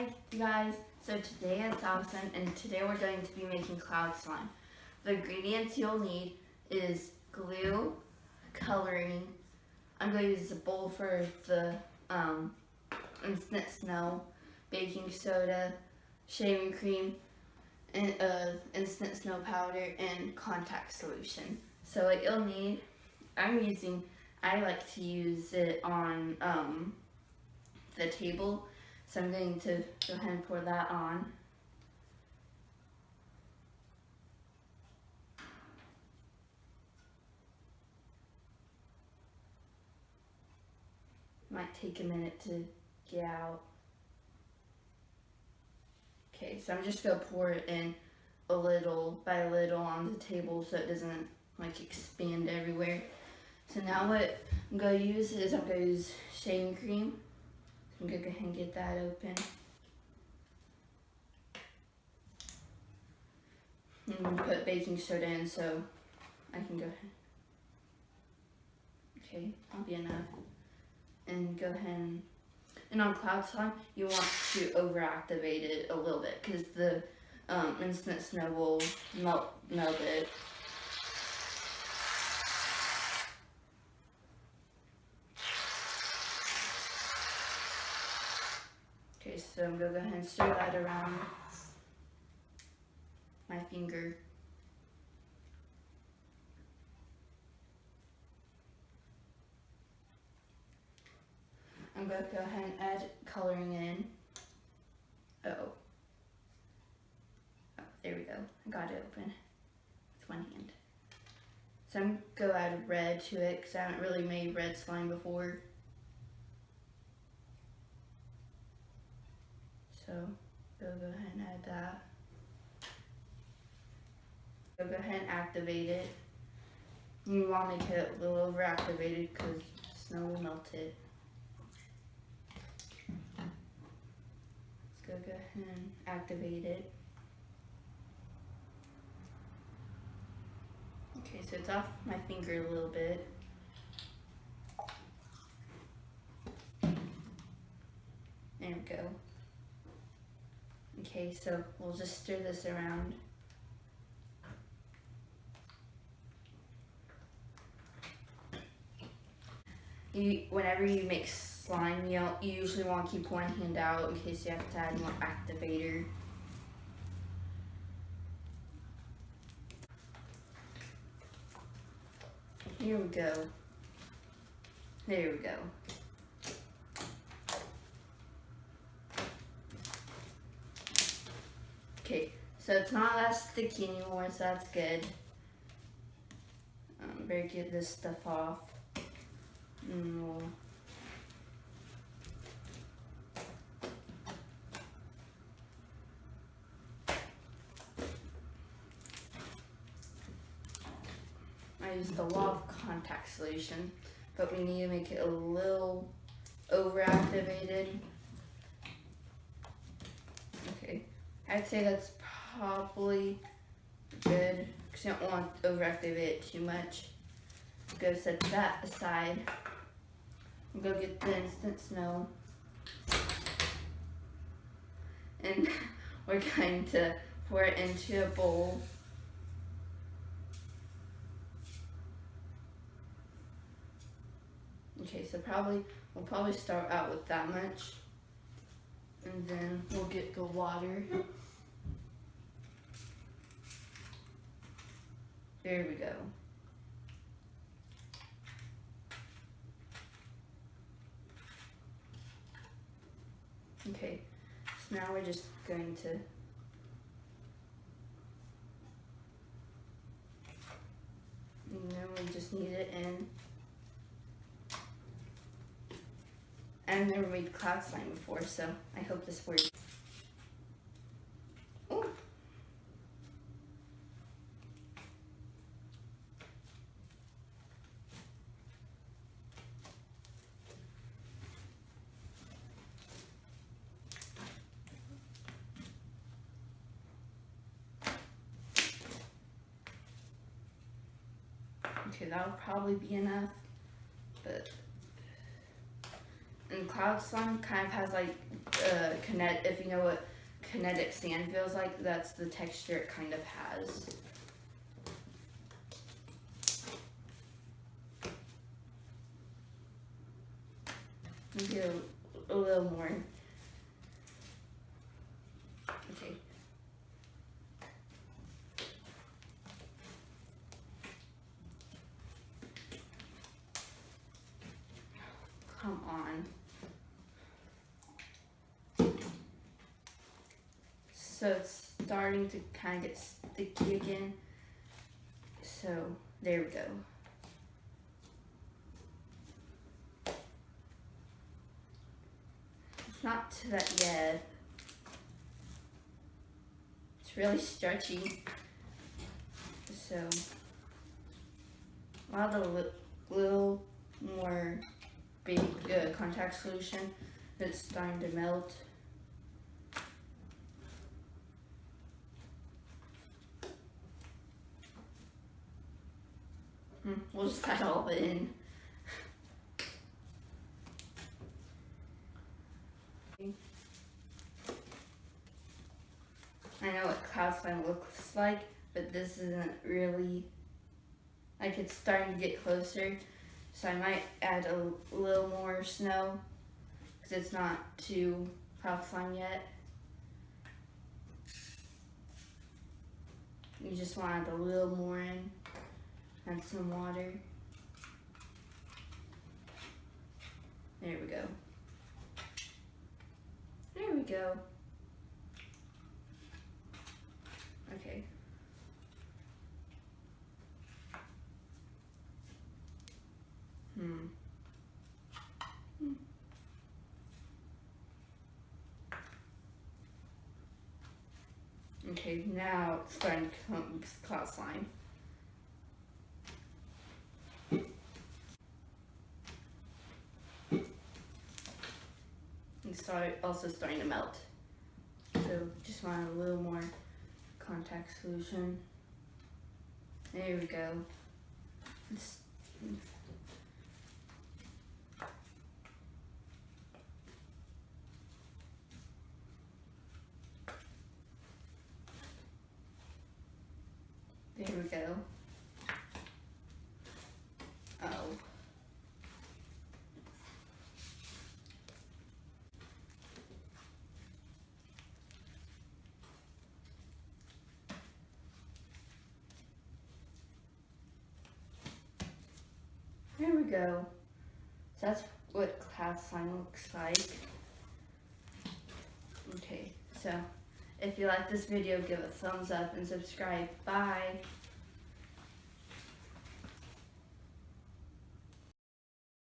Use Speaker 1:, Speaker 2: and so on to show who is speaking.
Speaker 1: Hi guys, so today it's Allison and today we're going to be making cloud slime. The ingredients you'll need is glue, coloring. I'm going to use a bowl for the instant snow, baking soda, shaving cream, and instant snow powder, and contact solution. So what you'll need, I like to use it on the table. So I'm going to go ahead and pour that on. Might take a minute to get out. Okay, so I'm just gonna pour it in a little by little on the table so it doesn't like expand everywhere. So now what I'm gonna use is shaving cream. I'm gonna go ahead and get that open. I'm gonna put baking soda in so I can go ahead. Okay, that'll be enough. And go ahead and on cloud slime, you want to overactivate it a little bit because the instant snow will melt it. Okay, so I'm gonna go ahead and stir that around my finger. I'm going to go ahead and add coloring in. Oh, there we go. I got it open with one hand. So I'm going to add red to it because I haven't really made red slime before. So go ahead and add that. Go ahead and activate it. You want to make it a little overactivated because snow will melt it. Go ahead and activate it. Okay, so it's off my finger a little bit. There we go. Okay, so we'll just stir this around. Whenever you make slime, you usually want to keep one hand out in case you have to add more activator. Here we go. There we go. Okay, so it's not that sticky anymore, so that's good. Better get this stuff off. I used a lot of contact solution, but we need to make it a little overactivated. Okay, I'd say that's probably good because you don't want to overactivate it too much. Go set that aside. Go get the instant snow. And we're going to pour it into a bowl. Okay, so we'll probably start out with that much. And then we'll get the water. There we go. Okay, so now we're just going to we just need it in. I've never made cloud slime before, so I hope this works. Ooh. Okay, that'll probably be enough, but and And cloud slime kind of has like if you know what kinetic sand feels like, that's the texture it kind of has. Maybe a little more. Okay. Come on. So it's starting to kind of get sticky again. So there we go. It's not to that yet. It's really stretchy. So I'll add a little more big contact solution that's starting to melt. We'll just add all of it in. I know what cloud slime looks like, but this isn't really, like it's starting to get closer. So I might add a little more snow because it's not too cloud slime yet. You just want to add a little more in. Add some water. There we go. There we go. Okay. Okay, now it's starting to become cloud slime. It's also starting to melt. So just want a little more contact solution. There we go. There we go. Oh. There we go. So that's what cloud slime looks like. Okay, so if you like this video, give it a thumbs up and subscribe. Bye.